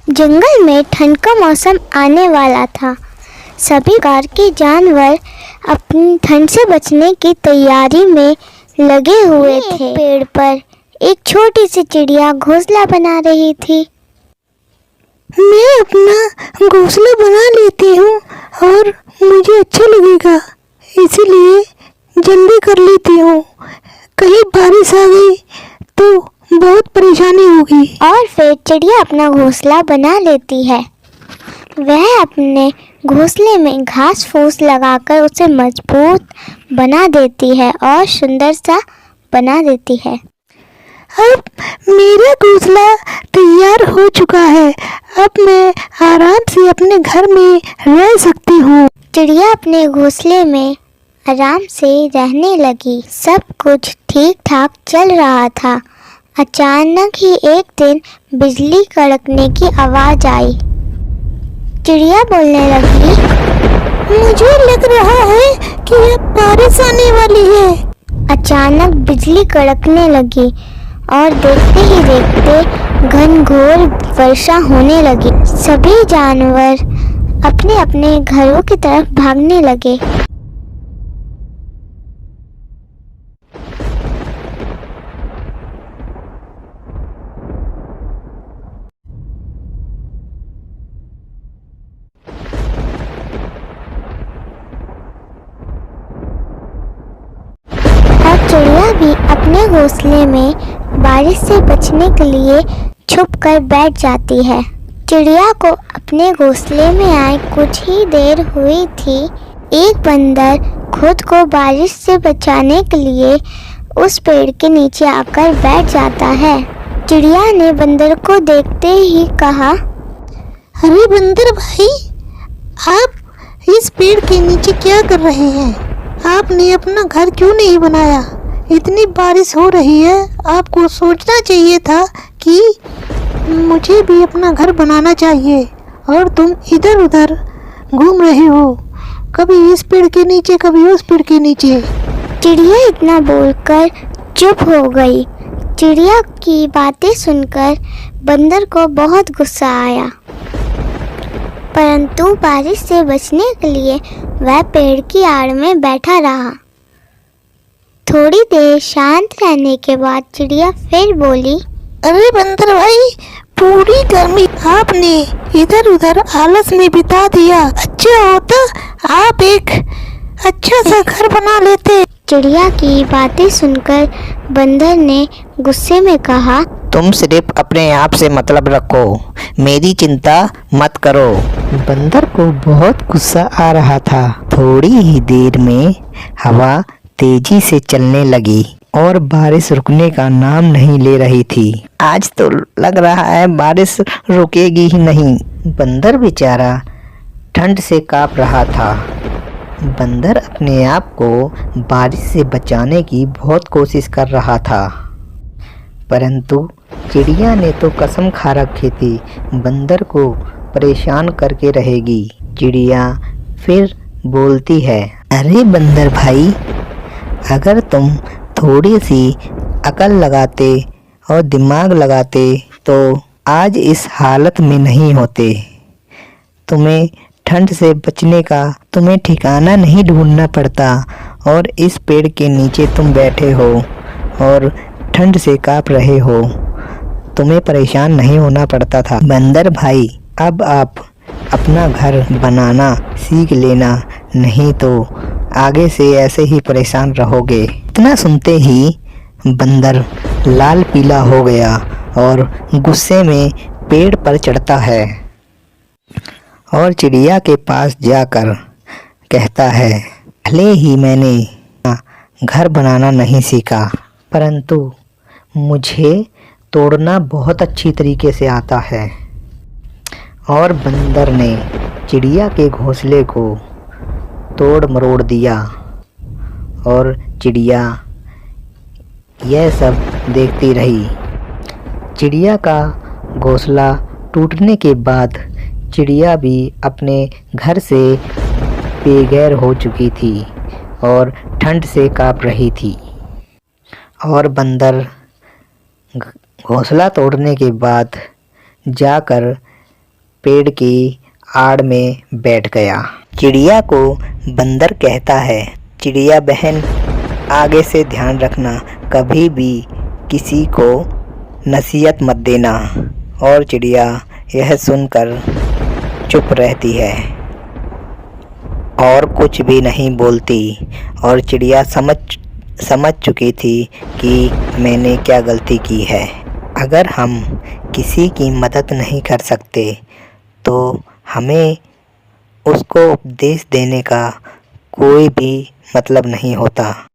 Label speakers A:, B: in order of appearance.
A: जंगल में ठंड का मौसम आने वाला था। सभी प्रकार के जानवर अपनी ठंड से बचने की तैयारी में लगे हुए थे। पेड़ पर एक छोटी सी चिड़िया घोंसला बना रही थी।
B: मैं अपना घोंसला बना लेती हूँ और मुझे अच्छा लगेगा, इसीलिए जल्दी कर लेती हूँ। कहीं बारिश आ गई तो बहुत परेशानी होगी।
A: और फिर चिड़िया अपना घोंसला बना लेती है। वह अपने घोंसले में घास फूस लगाकर उसे मजबूत बना देती है और सुंदर सा बना देती है।
B: अब मेरा घोंसला तैयार हो चुका है। अब मैं आराम से अपने घर में रह सकती हूँ।
A: चिड़िया अपने घोंसले में आराम से रहने लगी। सब कुछ ठीक ठाक चल रहा था। अचानक ही एक दिन बिजली कड़कने की आवाज आई। चिड़िया बोलने लगी,
B: मुझे लग रहा है कि अब बारिश आने वाली है।
A: अचानक बिजली कड़कने लगी और देखते ही देखते घनघोर वर्षा होने लगी। सभी जानवर अपने अपने घरों की तरफ भागने लगे। और चिड़िया भी अपने घोंसले में बारिश से बचने के लिए छुप कर बैठ जाती है। चिड़िया को अपने घोंसले में आए कुछ ही देर हुई थी। एक बंदर खुद को बारिश से बचाने के लिए उस पेड़ के नीचे आकर बैठ जाता है। चिड़िया ने बंदर को देखते ही कहा,
B: अरे बंदर भाई, आप इस पेड़ के नीचे क्या कर रहे हैं? आपने अपना घर क्यों नहीं बनाया? इतनी बारिश हो रही है, आपको सोचना चाहिए था कि मुझे भी अपना घर बनाना चाहिए। और तुम इधर उधर घूम रहे हो, कभी इस पेड़ के नीचे कभी उस पेड़ के नीचे।
A: चिड़िया इतना बोलकर चुप हो गई। चिड़िया की बातें सुनकर बंदर को बहुत गुस्सा आया, परंतु बारिश से बचने के लिए वह पेड़ की आड़ में बैठा रहा। थोड़ी देर शांत रहने के बाद चिड़िया फिर बोली,
B: अरे बंदर भाई, पूरी गर्मी आपने इधर उधर आलस में बिता दिया। अच्छा होता आप एक अच्छा सा घर बना लेते।
A: चिड़िया की बातें सुनकर बंदर ने गुस्से में कहा,
C: तुम सिर्फ अपने आप से मतलब रखो, मेरी चिंता मत करो। बंदर को बहुत गुस्सा आ रहा था। थोड़ी ही देर में हवा तेजी से चलने लगी और बारिश रुकने का नाम नहीं ले रही थी। आज तो लग रहा है बारिश रुकेगी ही नहीं। बंदर बेचारा ठंड से कांप रहा था। बंदर अपने आप को बारिश से बचाने की बहुत कोशिश कर रहा था, परंतु चिड़िया ने तो कसम खा रखी थी बंदर को परेशान करके रहेगी। चिड़िया फिर बोलती है, अरे बंदर भाई, अगर तुम थोड़ी सी अकल लगाते और दिमाग लगाते तो आज इस हालत में नहीं होते। तुम्हें ठंड से बचने का तुम्हें ठिकाना नहीं ढूंढना पड़ता और इस पेड़ के नीचे तुम बैठे हो और ठंड से कांप रहे हो। तुम्हें परेशान नहीं होना पड़ता था। बंदर भाई, अब आप अपना घर बनाना सीख लेना, नहीं तो आगे से ऐसे ही परेशान रहोगे। इतना सुनते ही बंदर लाल पीला हो गया और गुस्से में पेड़ पर चढ़ता है और चिड़िया के पास जाकर कहता है, भले ही मैंने घर बनाना नहीं सीखा, परंतु मुझे तोड़ना बहुत अच्छी तरीके से आता है। और बंदर ने चिड़िया के घोंसले को तोड़ मरोड़ दिया और चिड़िया यह सब देखती रही। चिड़िया का घोंसला टूटने के बाद चिड़िया भी अपने घर से बेघर हो चुकी थी और ठंड से कांप रही थी। और बंदर घोंसला तोड़ने के बाद जाकर पेड़ की आड़ में बैठ गया। चिड़िया को बंदर कहता है, चिड़िया बहन, आगे से ध्यान रखना, कभी भी किसी को नसीहत मत देना। और चिड़िया यह सुनकर चुप रहती है और कुछ भी नहीं बोलती। और चिड़िया समझ चुकी थी कि मैंने क्या गलती की है। अगर हम किसी की मदद नहीं कर सकते तो हमें उसको उपदेश देने का कोई भी मतलब नहीं होता।